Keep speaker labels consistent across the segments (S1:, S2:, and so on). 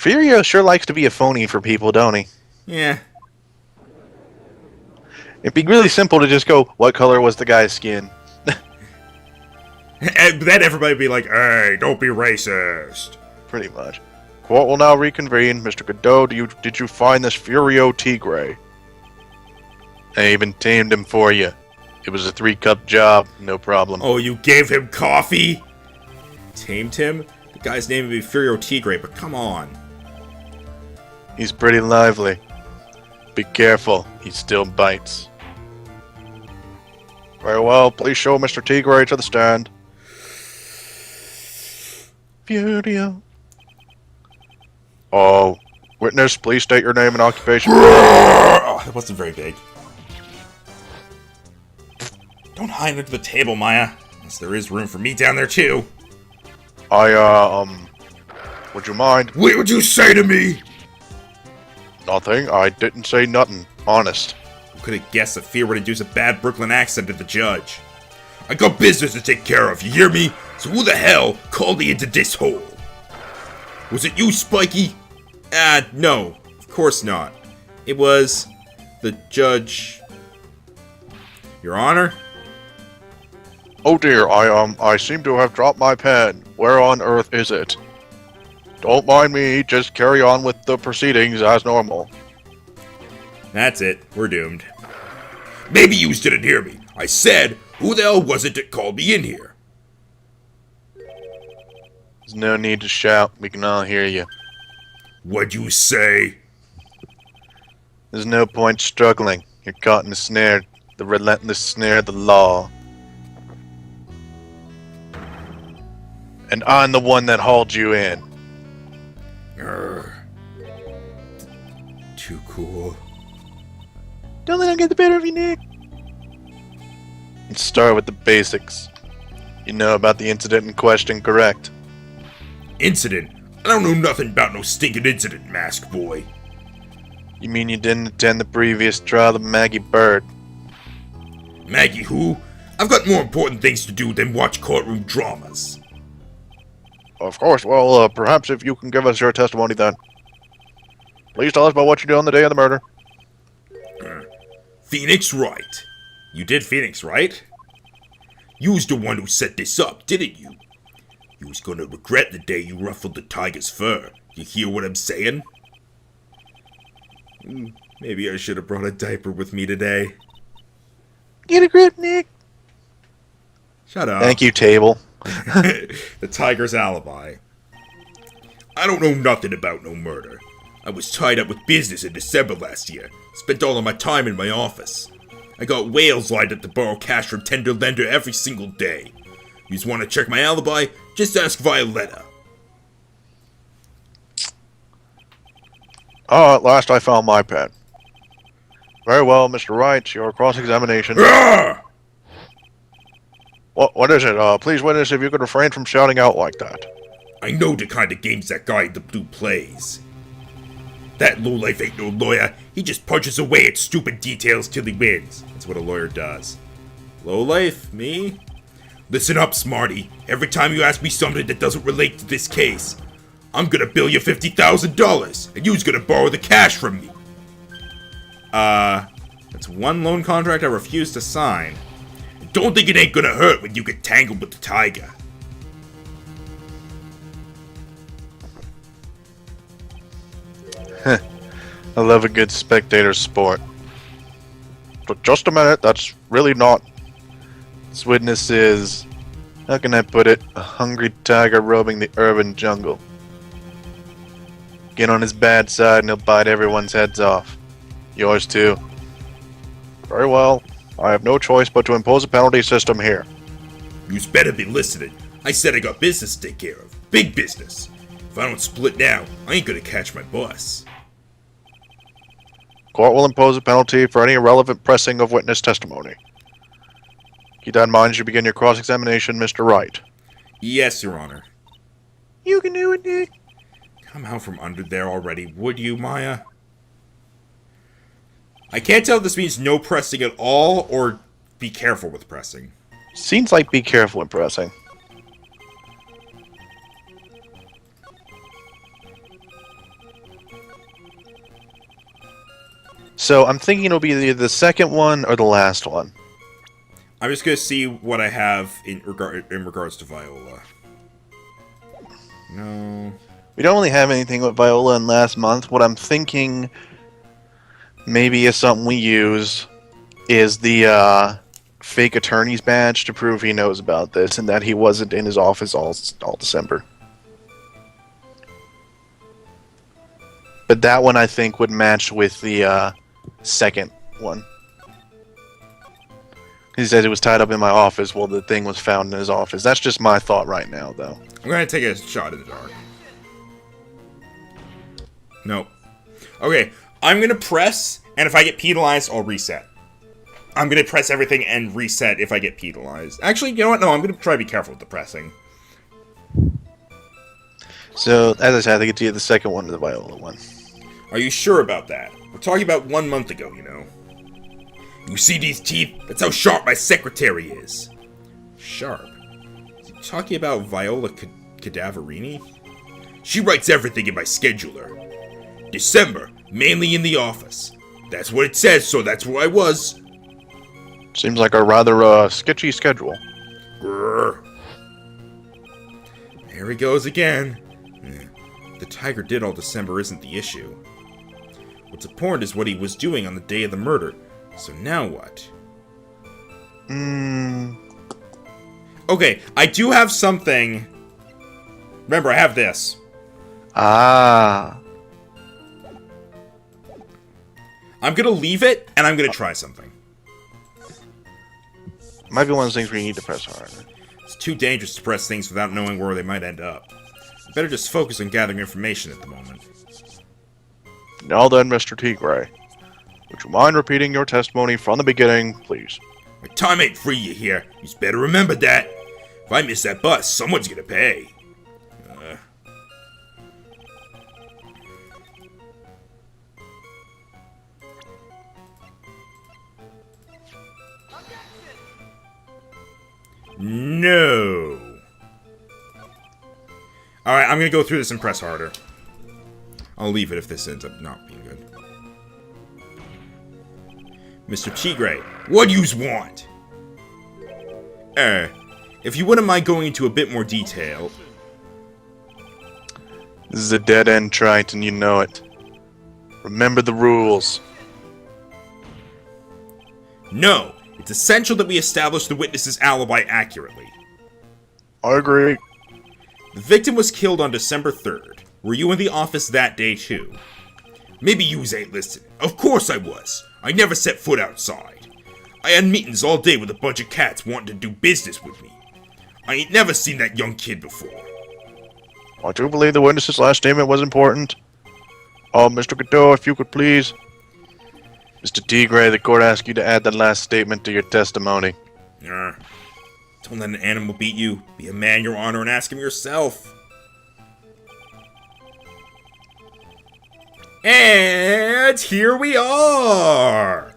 S1: Furio sure likes to be a phony for people, don't he?
S2: Yeah.
S1: It'd be really simple to just go, what color was the guy's skin?
S2: And then everybody would be like, hey, don't be racist.
S1: Pretty much. Court will now reconvene. Mr. Godot, did you find this Furio Tigre? I even tamed him for you. It was a 3-cup job, no problem.
S2: Oh, you gave him coffee? Tamed him? The guy's name would be Furio Tigre, but come on.
S1: He's pretty lively. Be careful, he still bites. Very well, please show Mr. Tigre to the stand. Furio. Oh, witness, please state your name and occupation.
S2: Oh, that wasn't very big. Don't hide under the table, Maya. Unless there is room for me down there, too.
S1: Would you mind?
S2: What would you say to me?
S1: Nothing, I didn't say nothing. Honest.
S2: Who could have guessed that fear would induce a bad Brooklyn accent to the judge? I got business to take care of, you hear me? So who the hell called me into this hole? Was it you, Spiky? No. Of course not. It was the judge. Your Honor?
S1: Oh dear, I seem to have dropped my pen. Where on earth is it? Don't mind me, just carry on with the proceedings as normal.
S2: That's it. We're doomed. Maybe you didn't hear me. I said, who the hell was it that called me in here?
S1: There's no need to shout, we can all hear you.
S2: What'd you say?
S1: There's no point struggling. You're caught in the snare, the relentless snare of the law. And I'm the one that hauled you in.
S2: Too cool.
S1: Don't let him get the better of you, Nick. Let's start with the basics. You know about the incident in question, correct?
S2: Incident? I don't know nothing about no stinking incident, Mask Boy.
S1: You mean you didn't attend the previous trial of Maggie Bird?
S2: Maggie who? I've got more important things to do than watch courtroom dramas.
S1: Of course, well, perhaps if you can give us your testimony then. Please tell us about what you did on the day of the murder.
S2: Phoenix Wright. You did Phoenix, right? You was the one who set this up, didn't you? You was gonna regret the day you ruffled the tiger's fur. You hear what I'm saying? Maybe I should have brought a diaper with me today.
S1: Get a grip, Nick.
S2: Shut up.
S1: Thank you, table.
S2: The tiger's alibi. I don't know nothing about no murder. I was tied up with business in December last year. Spent all of my time in my office. I got whales lined up to borrow cash from tender lender every single day. You just want to check my alibi? Just ask Violetta.
S1: At last I found my pen. Very well, Mr. Wright, your cross-examination. What is it? Please witness if you could refrain from shouting out like that.
S2: I know the kind of games that guy in the blue plays. That lowlife ain't no lawyer. He just punches away at stupid details till he wins. That's what a lawyer does. Lowlife? Me? Listen up, Smarty. Every time you ask me something that doesn't relate to this case, I'm gonna bill you $50,000, and you's gonna borrow the cash from me. That's one loan contract I refuse to sign. And don't think it ain't gonna hurt when you get tangled with the tiger.
S1: I love a good spectator sport. But just a minute, that's really not. This witness is, how can I put it, a hungry tiger roaming the urban jungle. Get on his bad side and he'll bite everyone's heads off. Yours too. Very well. I have no choice but to impose a penalty system here.
S2: You's better be listening. I said I got business to take care of. Big business. If I don't split now, I ain't gonna catch my bus.
S1: Court will impose a penalty for any irrelevant pressing of witness testimony. Keep that in mind as you begin your cross-examination, Mr. Wright.
S2: Yes, Your Honor.
S1: You can do it, Nick.
S2: Come out from under there already, would you, Maya? I can't tell if this means no pressing at all, or be careful with pressing.
S1: Seems like be careful in pressing. So I'm thinking it'll be either the second one or the last one.
S2: I'm just gonna see what I have in regards to Viola. No.
S1: We don't really have anything with Viola in last month. What I'm thinking maybe is something we use is the fake attorney's badge to prove he knows about this and that he wasn't in his office all December. But that one I think would match with the second one. He said it was tied up in my office. Well, the thing was found in his office. That's just my thought right now, though.
S2: I'm gonna take a shot in the dark. Nope. Okay, I'm gonna press, and if I get penalized, I'll reset. I'm gonna press everything and reset if I get penalized. Actually, you know what? No, I'm gonna try to be careful with the pressing.
S1: So, as I said, I think it's either the second one or the Viola one.
S2: Are you sure about that? We're talking about 1 month ago, you know. You see these teeth? That's how sharp my secretary is. Sharp? Is he talking about Viola Cadaverini? She writes everything in my scheduler. December, mainly in the office. That's what it says, so that's where I was.
S1: Seems like a rather sketchy schedule.
S2: Grrr. There he goes again. The Tigre did all December isn't the issue. What's important is what he was doing on the day of the murder. So now what? Okay, I do have something. Remember, I have this.
S1: Ah.
S2: I'm gonna leave it, and I'm gonna try something.
S1: Might be one of those things where you need to press harder.
S2: It's too dangerous to press things without knowing where they might end up. Better just focus on gathering information at the moment.
S1: Now then, Mr. Tigre. Would you mind repeating your testimony from the beginning, please?
S2: My time ain't free, you hear? You better remember that. If I miss that bus, someone's gonna pay. No. Alright, I'm gonna go through this and press harder. I'll leave it if this ends up not being good. Mr. Tigre, what yous want? If you wouldn't mind going into a bit more detail.
S1: This is a dead end, Triton, you know it. Remember the rules.
S2: No, it's essential that we establish the witness's alibi accurately.
S1: I agree.
S2: The victim was killed on December 3rd. Were you in the office that day too? Maybe yous ain't listening. Of course I was. I never set foot outside. I had meetings all day with a bunch of cats wanting to do business with me. I ain't never seen that young kid before.
S1: I do believe the witness's last statement was important. Oh, Mr. Godot, if you could please. Mr. Tigre, the court asks you to add the last statement to your testimony.
S2: Don't let an animal beat you. Be a man, your honor, and ask him yourself. And here we are!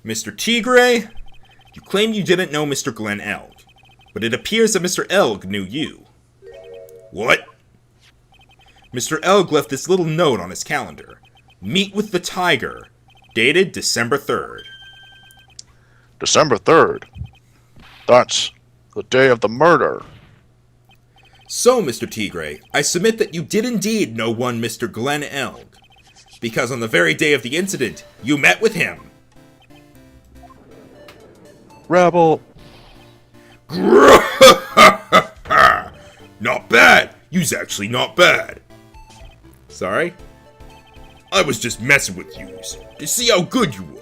S2: Mr. Tigre, you claim you didn't know Mr. Glenn Elg, but it appears that Mr. Elg knew you. What? Mr. Elg left this little note on his calendar. Meet with the Tigre, dated December 3rd.
S1: December 3rd? That's the day of the murder.
S2: So, Mr. Tigre, I submit that you did indeed know one Mr. Glenn Elg, because on the very day of the incident, you met with him.
S1: Rebel.
S2: Not bad. You's actually not bad. Sorry? I was just messing with yous to see how good you were.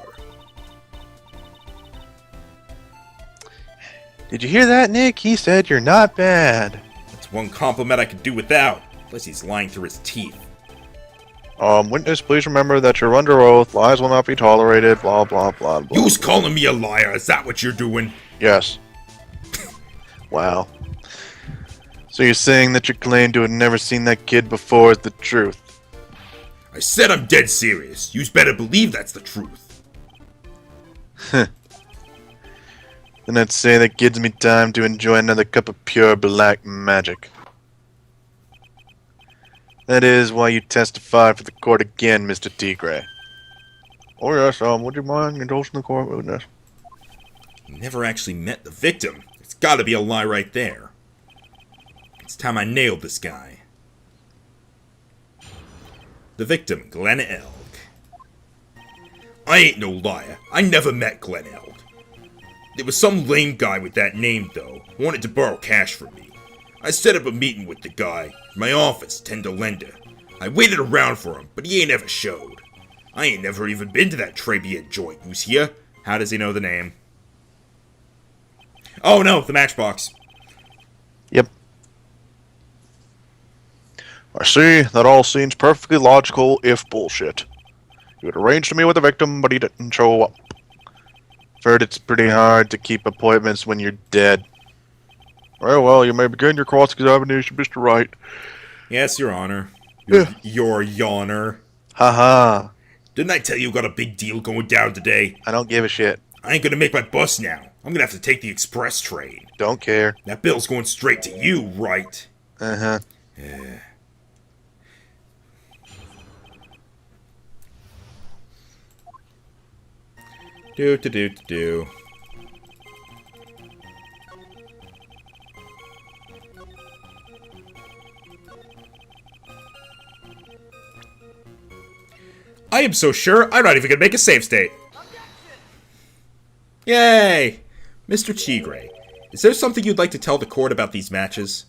S1: Did you hear that, Nick? He said you're not bad.
S2: That's one compliment I could do without. Plus he's lying through his teeth.
S1: Witness, please remember that you're under oath. Lies will not be tolerated. Blah, blah, blah, blah.
S2: You's calling me a liar. Is that what you're doing?
S1: Yes. Wow. So you're saying that your claim to have never seen that kid before is the truth?
S2: I said I'm dead serious. You's better believe that's the truth.
S1: Then I'd say that gives me time to enjoy another cup of pure black magic. That is why you testify for the court again, Mr. Tigre. Oh yes, would you mind indulging the court witness?
S2: You never actually met the victim. It's gotta be a lie right there. It's time I nailed this guy. The victim, Glenn Elg. I ain't no liar. I never met Glenn Elg. There was some lame guy with that name, though, who wanted to borrow cash from me. I set up a meeting with the guy in my office, Tender Lender. I waited around for him, but he ain't ever showed. I ain't never even been to that Tribulations joint. Who's here? How does he know the name? Oh no, the Matchbox.
S1: Yep. I see. That all seems perfectly logical, if bullshit. You had arranged to meet with the victim, but he didn't show up. Heard it's pretty hard to keep appointments when you're dead. Well, you may begin your cross-examination, Mr. Wright.
S2: Yes, Your Honor.
S1: Yeah.
S2: Your yawner.
S1: Haha.
S2: Didn't I tell you got a big deal going down today?
S1: I don't give a shit.
S2: I ain't gonna make my bus now. I'm gonna have to take the express train.
S1: Don't care.
S2: That bill's going straight to you, Wright.
S1: Uh-huh.
S2: Yeah. Do. I am so sure I'm not even gonna make a save state. Yay! Mr. Tigre, is there something you'd like to tell the court about these matches?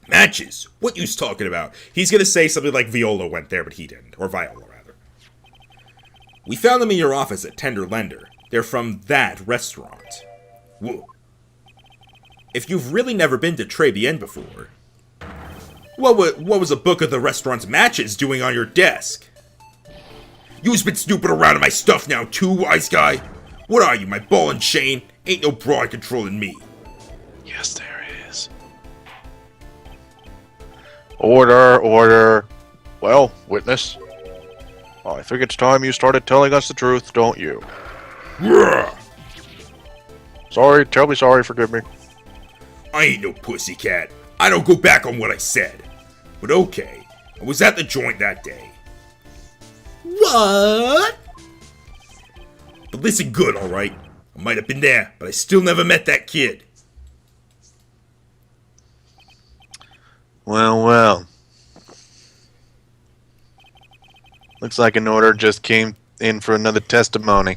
S2: Matches? What you's talking about? He's gonna say something like Viola went there, but he didn't. Or Viola, rather. We found them in your office at Tender Lender. They're from that restaurant. Whoa. If you've really never been to Tribulations before, what was a book of the restaurant's matches doing on your desk? You's been snooping around in my stuff now too, wise guy. What are you, my ball and chain? Ain't no broad controlling me.
S1: Yes, there is. Order. Well, witness. I think it's time you started telling us the truth, don't you?
S2: Rah!
S1: Sorry, terribly sorry, forgive me.
S2: I ain't no pussycat. I don't go back on what I said. But okay, I was at the joint that day. What? But listen good, alright? I might have been there, but I still never met that kid.
S1: Well. Looks like an order just came in for another testimony.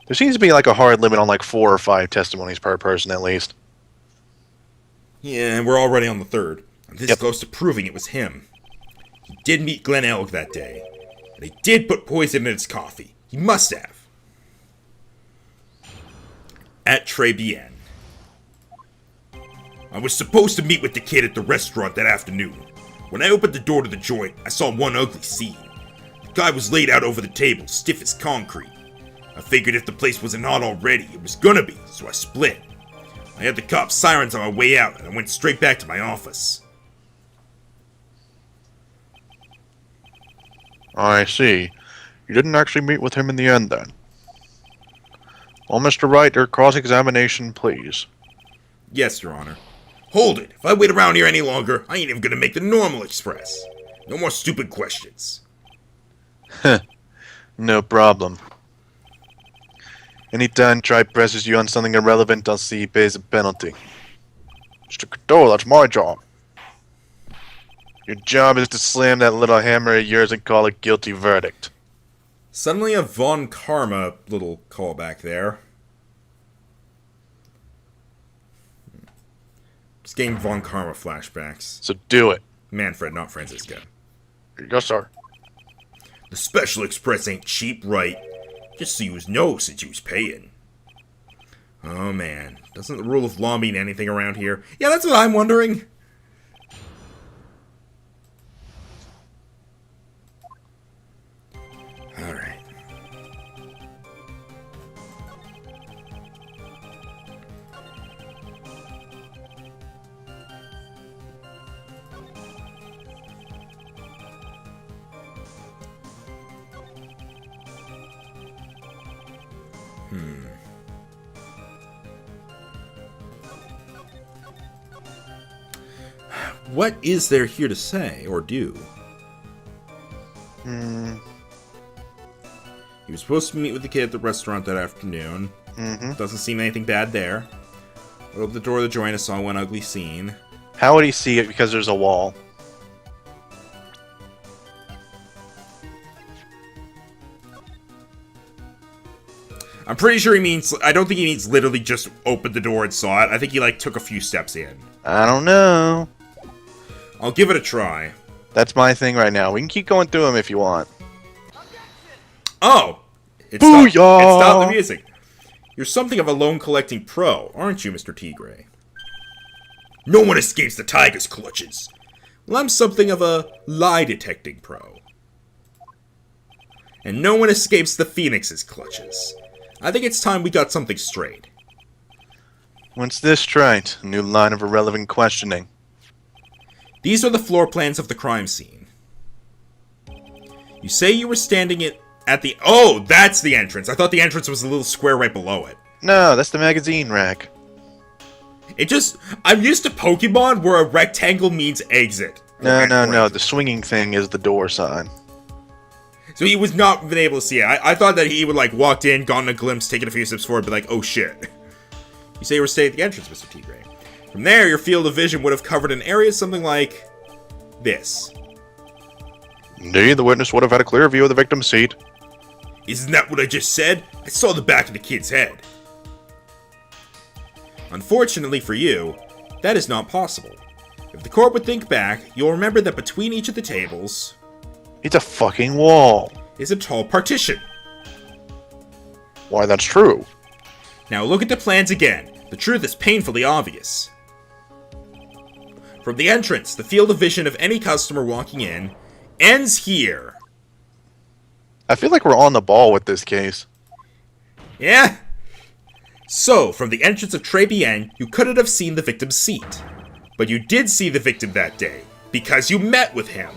S1: There seems to be like a hard limit on like 4 or 5 testimonies per person at least.
S2: Yeah, and we're already on the 3rd. I'm this
S1: Yep.
S2: close to proving it was him. He did meet Glenn Elg that day. And he did put poison in his coffee. He must have. At Tribulations. I was supposed to meet with the kid at the restaurant that afternoon. When I opened the door to the joint, I saw one ugly scene. The guy was laid out over the table, stiff as concrete. I figured if the place wasn't hot already, it was gonna be, so I split. I had the cops' sirens on my way out, and I went straight back to my office.
S1: I see. You didn't actually meet with him in the end then. Well, Mr. Wright, your cross-examination, please.
S2: Yes, Your Honor. Hold it! If I wait around here any longer, I ain't even gonna make the normal express. No more stupid questions.
S1: No problem. Anytime Tribe presses you on something irrelevant, I'll see he pays a penalty. Mr. Couture, that's my job. Your job is to slam that little hammer of yours and call a guilty verdict.
S2: Suddenly a Von Karma little callback there. Just getting Von Karma flashbacks.
S1: So do it.
S2: Manfred, not Francisco.
S1: Yes, sir.
S2: The Special Express ain't cheap, right? Just so you know since you was paying. Oh man, doesn't the rule of law mean anything around here? Yeah, that's what I'm wondering. Alright. what is there here to say or do? He was supposed to meet with the kid at the restaurant that afternoon. Doesn't seem anything bad there. Opened the door of the joint and saw one ugly scene.
S1: How would he see it? Because there's a wall.
S2: I'm pretty sure he means... I don't think he means literally just opened the door and saw it. I think he, like, took a few steps in.
S1: I don't know.
S2: I'll give it a try.
S1: That's my thing right now. We can keep going through them if you want.
S2: Oh! It
S1: Booyah!
S2: stopped the music. You're something of a loan-collecting pro, aren't you, Mr. Tigre? No one escapes the Tiger's clutches. Well, I'm something of a lie-detecting pro. And no one escapes the Phoenix's clutches. I think it's time we got something straight.
S1: What's this, Wright? A new line of irrelevant questioning.
S2: These are the floor plans of the crime scene. You say you were standing at the... Oh, that's the entrance. I thought the entrance was a little square right below it.
S1: No, that's the magazine rack.
S2: It just... I'm used to Pokemon where a rectangle means exit.
S1: No. The swinging thing is the door sign.
S2: So he was not been able to see it. I thought that he would, like, walked in, gotten a glimpse, taken a few steps forward, be like, oh shit. You say you were staying at the entrance, Mr. Tigre. From there, your field of vision would have covered an area something like this.
S1: Indeed, the witness would have had a clear view of the victim's seat.
S2: Isn't that what I just said? I saw the back of the kid's head. Unfortunately for you, that is not possible. If the court would think back, you'll remember that between each of the tables...
S1: It's a fucking wall.
S2: ...is a tall partition.
S1: Why, that's true.
S2: Now look at the plans again. The truth is painfully obvious. From the entrance, the field of vision of any customer walking in ends here.
S1: I feel like we're on the ball with this case.
S2: Yeah? So, from the entrance of Tribulations, you couldn't have seen the victim's seat. But you did see the victim that day, because you met with him.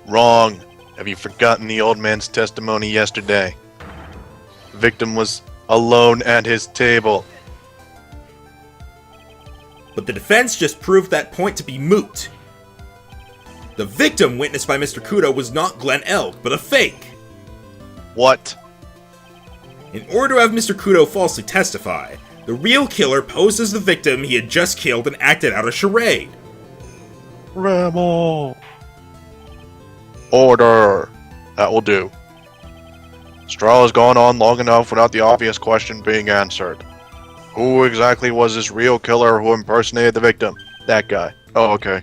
S1: Wrong. Have you forgotten the old man's testimony yesterday? The victim was alone at his table.
S2: But the defense just proved that point to be moot. The victim witnessed by Mr. Kudo was not Glenn Elk, but a fake.
S1: What?
S2: In order to have Mr. Kudo falsely testify, the real killer posed as the victim he had just killed and acted out a charade.
S1: Rebel. Order. That will do. This trial has gone on long enough without the obvious question being answered. Who exactly was this real killer who impersonated the victim? That guy. Oh, okay.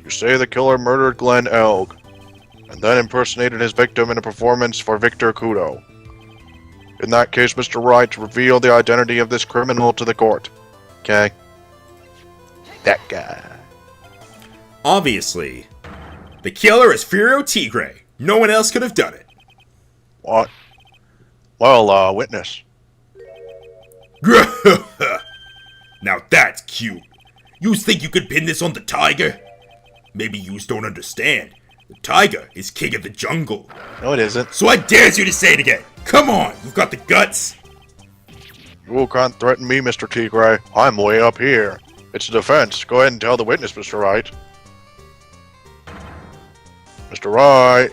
S1: You say the killer murdered Glenn Elg, and then impersonated his victim in a performance for Victor Kudo. In that case, Mr. Wright, reveal the identity of this criminal to the court. Okay? That guy.
S2: Obviously, the killer is Furio Tigre. No one else could have done it.
S1: What? Well, witness.
S2: Now that's cute. You think you could pin this on the Tiger? Maybe you don't understand. The Tiger is king of the jungle.
S1: No, it isn't.
S2: So I dare you to say it again. Come on, you've got the guts.
S1: You can't threaten me, Mr. Tigre. I'm way up here. It's a defense. Go ahead and tell the witness, Mr. Wright. Mr. Wright.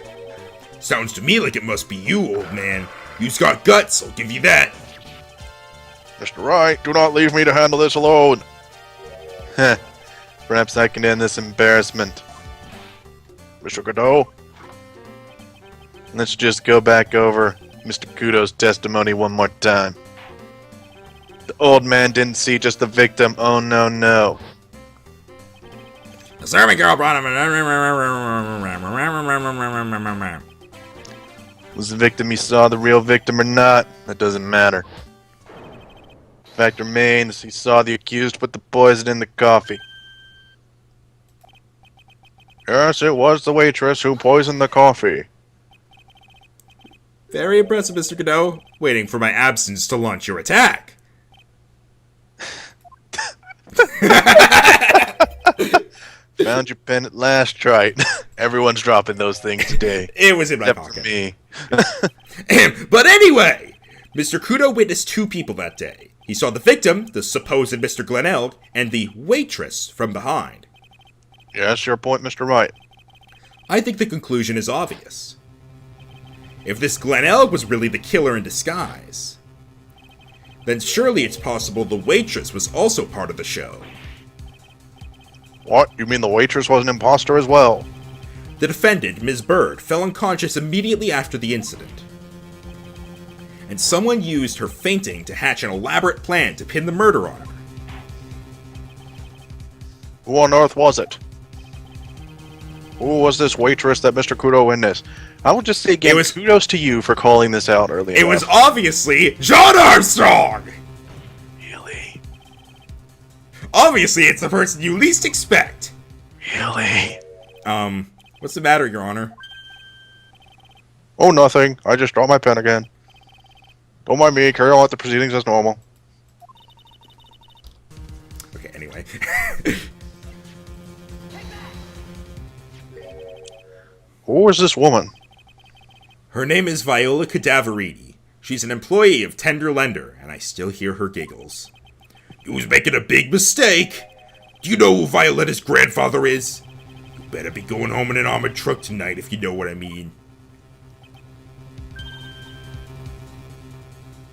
S2: Sounds to me like it must be you, old man. You've got guts, I'll give you that.
S1: Mr. Wright, do not leave me to handle this alone. Heh. Perhaps I can end this embarrassment. Mr. Godot? Let's just go back over Mr. Kudo's testimony one more time. The old man didn't see just the victim. Oh, no.
S2: The servant girl brought him.
S1: Was the victim he saw the real victim or not? That doesn't matter. The fact remains he saw the accused put the poison in the coffee. Yes, it was the waitress who poisoned the coffee.
S2: Very impressive, Mr. Godot. Waiting for my absence to launch your attack.
S1: Found your pen at last, Wright. Everyone's dropping those things today.
S2: It was in my
S1: except
S2: pocket.
S1: for me.
S2: But anyway, Mr. Kudo witnessed two people that day. He saw the victim, the supposed Mr. Glenelg, and the waitress from behind.
S1: Yes, your point, Mr. Wright.
S2: I think the conclusion is obvious. If this Glenelg was really the killer in disguise, then surely it's possible the waitress was also part of the show.
S1: What? You mean the waitress was an imposter as well?
S2: The defendant, Ms. Bird, fell unconscious immediately after the incident. And someone used her fainting to hatch an elaborate plan to pin the murder on her.
S1: Who on earth was it? Who was this waitress that Mr. Kudo witnessed? I will just say again, kudos to you for calling this out earlier.
S2: It was obviously John Armstrong!
S1: Really?
S2: Obviously, it's the person you least expect.
S1: Really?
S2: What's the matter, Your Honor?
S1: Oh, nothing. I just dropped my pen again. Don't mind me. Carry on with the proceedings as normal.
S2: Okay, anyway.
S1: Who is this woman?
S2: Her name is Viola Cadaverini. She's an employee of Tender Lender, and I still hear her giggles. You was making a big mistake. Do you know who Violetta's grandfather is? You better be going home in an armored truck tonight, if you know what I mean.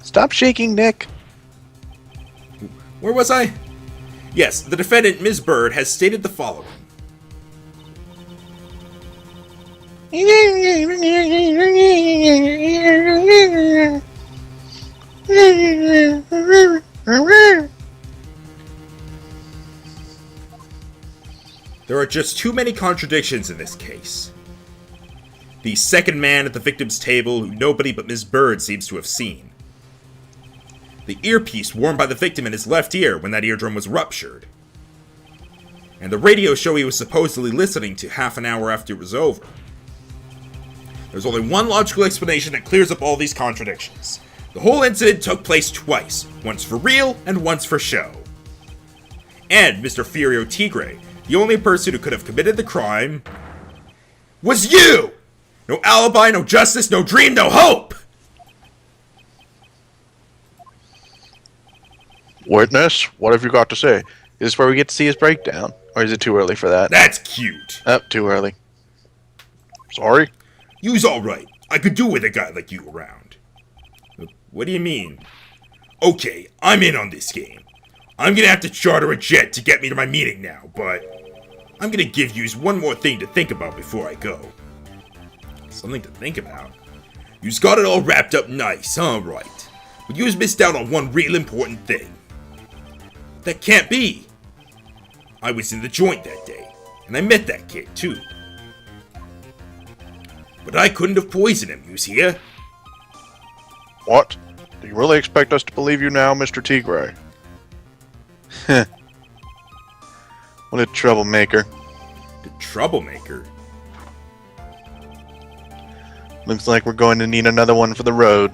S1: Stop shaking, Nick.
S2: Where was I? Yes, the defendant, Ms. Bird, has stated the following. There are just too many contradictions in this case. The second man at the victim's table who nobody but Ms. Bird seems to have seen. The earpiece worn by the victim in his left ear when that eardrum was ruptured. And the radio show he was supposedly listening to half an hour after it was over. There's only one logical explanation that clears up all these contradictions. The whole incident took place twice, once for real and once for show. And Mr. Furio Tigre, the only person who could have committed the crime, was you! No alibi, no justice, no dream, no hope!
S1: Witness, what have you got to say? Is this where we get to see his breakdown? Or is it too early for that?
S2: That's cute.
S1: Too early. Sorry?
S2: You's alright. I could do with a guy like you around. What do you mean? Okay, I'm in on this game. I'm gonna have to charter a jet to get me to my meeting now, but I'm gonna give yous one more thing to think about before I go. Something to think about? Yous got it all wrapped up nice, huh, Wright? But yous missed out on one real important thing. That can't be! I was in the joint that day, and I met that kid, too. But I couldn't have poisoned him, yous hear?
S1: What? Do you really expect us to believe you now, Mr. Tigre? Heh. What a troublemaker.
S2: The troublemaker?
S1: Looks like we're going to need another one for the road.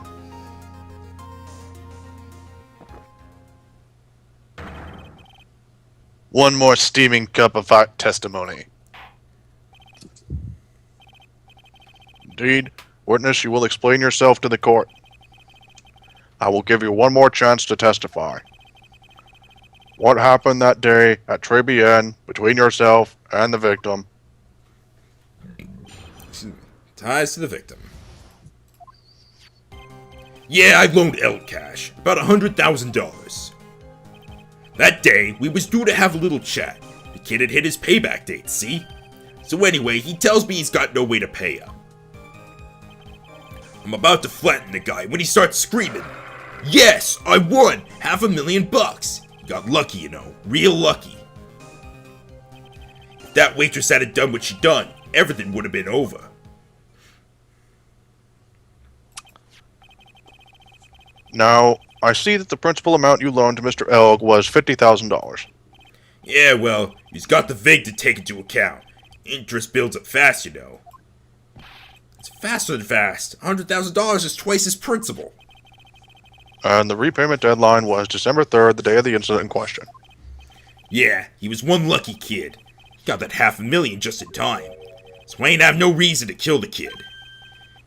S1: One more steaming cup of hot testimony. Indeed, witness, you will explain yourself to the court. I will give you one more chance to testify. What happened that day at Tribulations between yourself and the victim?
S2: Ties to the victim. Yeah, I loaned Elk cash, about $100,000. That day, we was due to have a little chat. The kid had hit his payback date, see? So anyway, he tells me he's got no way to pay up. I'm about to flatten the guy when he starts screaming, "Yes, I won! $500,000! Got lucky, you know, real lucky. If that waitress hadn't done what she done, everything would have been over."
S1: Now, I see that the principal amount you loaned to Mr. Elg was $50,000.
S2: Yeah, well, he's got the VIG to take into account. Interest builds up fast, you know. It's faster than fast. $100,000 is twice his principal.
S1: And the repayment deadline was December 3rd, the day of the incident in question.
S2: Yeah, he was one lucky kid. He got that $500,000 just in time. So I ain't have no reason to kill the kid.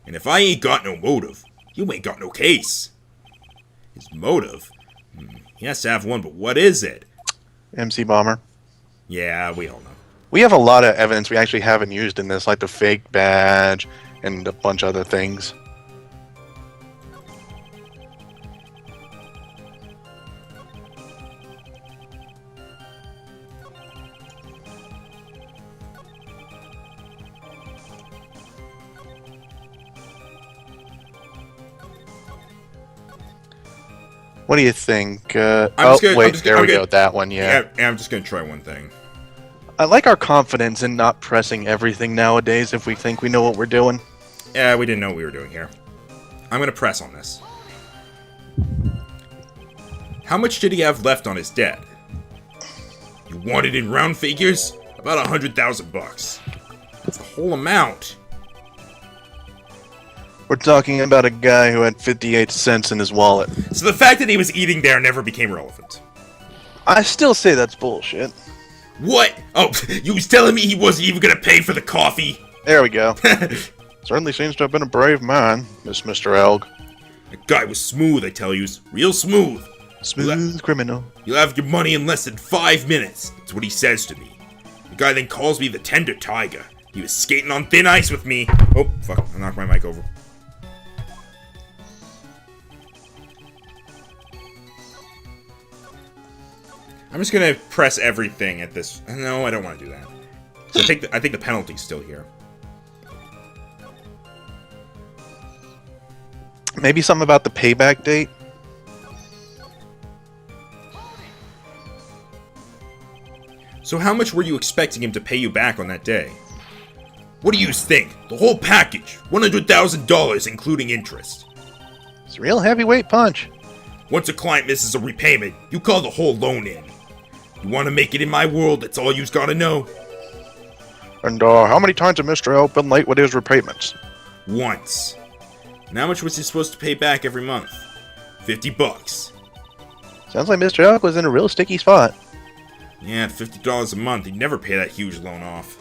S2: And if I ain't got no motive, you ain't got no case. His motive? He has to have one, but what is it?
S1: MC Bomber.
S2: Yeah, we all know.
S1: We have a lot of evidence we actually haven't used in this, like the fake badge and a bunch of other things. What do you think? There we go. That one, yeah.
S2: I'm just gonna try one thing.
S1: I like our confidence in not pressing everything nowadays if we think we know what we're doing.
S2: Yeah, we didn't know what we were doing here. I'm gonna press on this. How much did he have left on his debt? You want it in round figures? About $100,000. That's the whole amount.
S1: We're talking about a guy who had 58 cents in his wallet.
S2: So the fact that he was eating there never became relevant.
S1: I still say that's bullshit.
S2: What? Oh, you was telling me he wasn't even gonna pay for the coffee?
S1: There we go. Certainly seems to have been a brave man, this Mr. Elg.
S2: That guy was smooth, I tell you. Real smooth.
S1: Smooth criminal.
S2: You'll have your money in less than 5 minutes. That's what he says to me. The guy then calls me the tender Tigre. He was skating on thin ice with me. Oh, fuck. I knocked my mic over. I'm just gonna press everything at this. No, I don't want to do that. So I think the penalty's still here.
S1: Maybe something about the payback date?
S2: So how much were you expecting him to pay you back on that day? What do you think? The whole package, $100,000 including interest.
S1: It's a real heavyweight punch.
S2: Once a client misses a repayment, you call the whole loan in. You want to make it in my world, that's all you's gotta know.
S1: And how many times have Mr. Elk been late with his repayments?
S2: Once. And how much was he supposed to pay back every month? $50.
S1: Sounds like Mr. Elk was in a real sticky spot.
S2: Yeah, at $50 a month, he'd never pay that huge loan off.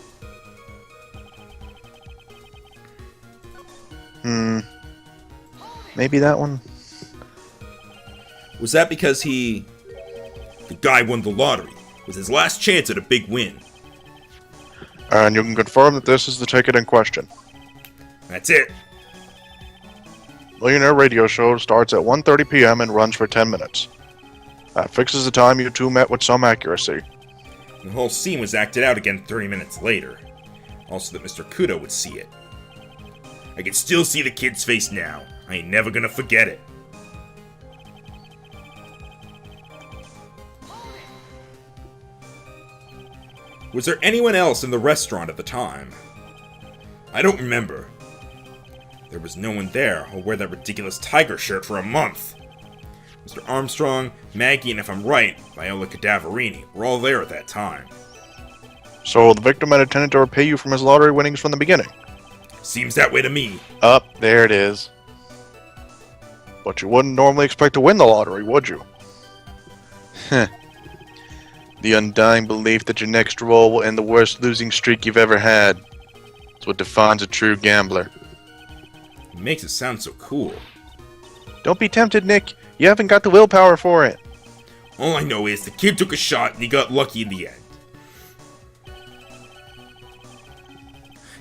S1: Maybe that one?
S2: Was that because the guy won the lottery? It was his last chance at a big win.
S1: And you can confirm that this is the ticket in question.
S2: That's it.
S1: Millionaire Radio Show starts at 1:30 p.m. and runs for 10 minutes. That fixes the time you two met with some accuracy.
S2: The whole scene was acted out again 30 minutes later. Also that Mr. Kudo would see it. I can still see the kid's face now. I ain't never gonna forget it. Was there anyone else in the restaurant at the time? I don't remember. There was no one there who'll wear that ridiculous Tigre shirt for a month. Mr. Armstrong, Maggie, and if I'm right, Viola Cadaverini were all there at that time.
S1: So the victim had intended to repay you from his lottery winnings from the beginning?
S2: Seems that way to me.
S1: There it is. But you wouldn't normally expect to win the lottery, would you? Heh. The undying belief that your next roll will end the worst losing streak you've ever had. It's what defines a true gambler.
S2: It makes it sound so cool.
S1: Don't be tempted, Nick. You haven't got the willpower for it.
S2: All I know is the kid took a shot and he got lucky in the end.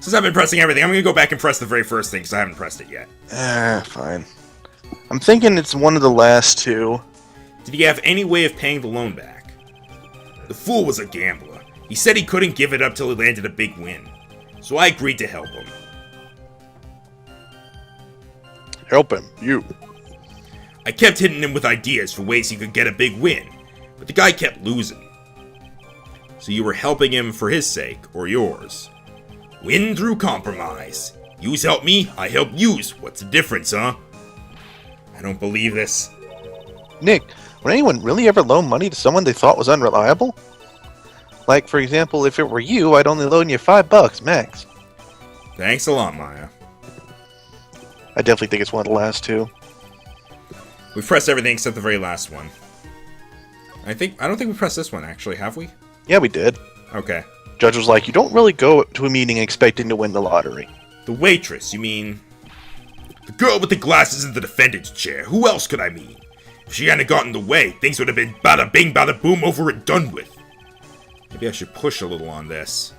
S2: Since I've been pressing everything, I'm going to go back and press the very first thing because I haven't pressed it yet.
S1: Fine. I'm thinking it's one of the last two.
S2: Did he have any way of paying the loan back? The fool was a gambler. He said he couldn't give it up till he landed a big win. So I agreed to help him.
S1: Help him, you.
S2: I kept hitting him with ideas for ways he could get a big win, but the guy kept losing. So you were helping him for his sake, or yours. Win through compromise. Yous help me, I help yous. What's the difference, huh? I don't believe this.
S1: Nick, would anyone really ever loan money to someone they thought was unreliable? Like, for example, if it were you, I'd only loan you $5 max.
S2: Thanks a lot, Maya.
S1: I definitely think it's one of the last two.
S2: We've pressed everything except the very last one. I don't think we pressed this one, actually, have we?
S1: Yeah, we did.
S2: Okay.
S1: Judge was like, you don't really go to a meeting expecting to win the lottery.
S2: The waitress, you mean? The girl with the glasses in the defendant's chair. Who else could I mean? If she hadn't gotten in the way, things would have been bada bing, bada boom, over and done with. Maybe I should push a little on this.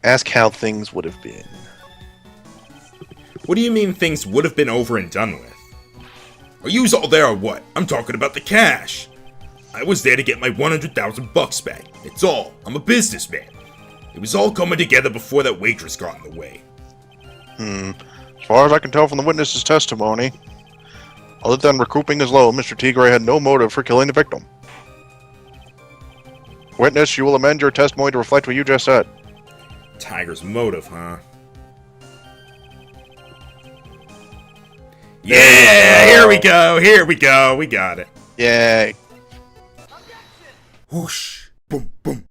S1: Ask how things would have been.
S2: What do you mean things would have been over and done with? Are yous all there or what? I'm talking about the cash. I was there to get my 100,000 bucks back. It's all. I'm a businessman. It was all coming together before that waitress got in the way.
S1: As far as I can tell from the witness's testimony, other than recouping his loan, Mr. Tigre had no motive for killing the victim. Witness, you will amend your testimony to reflect what you just said.
S2: Tigre's motive, huh? Yeah, here we go, we got it.
S1: Yay.
S2: Whoosh, boom, boom.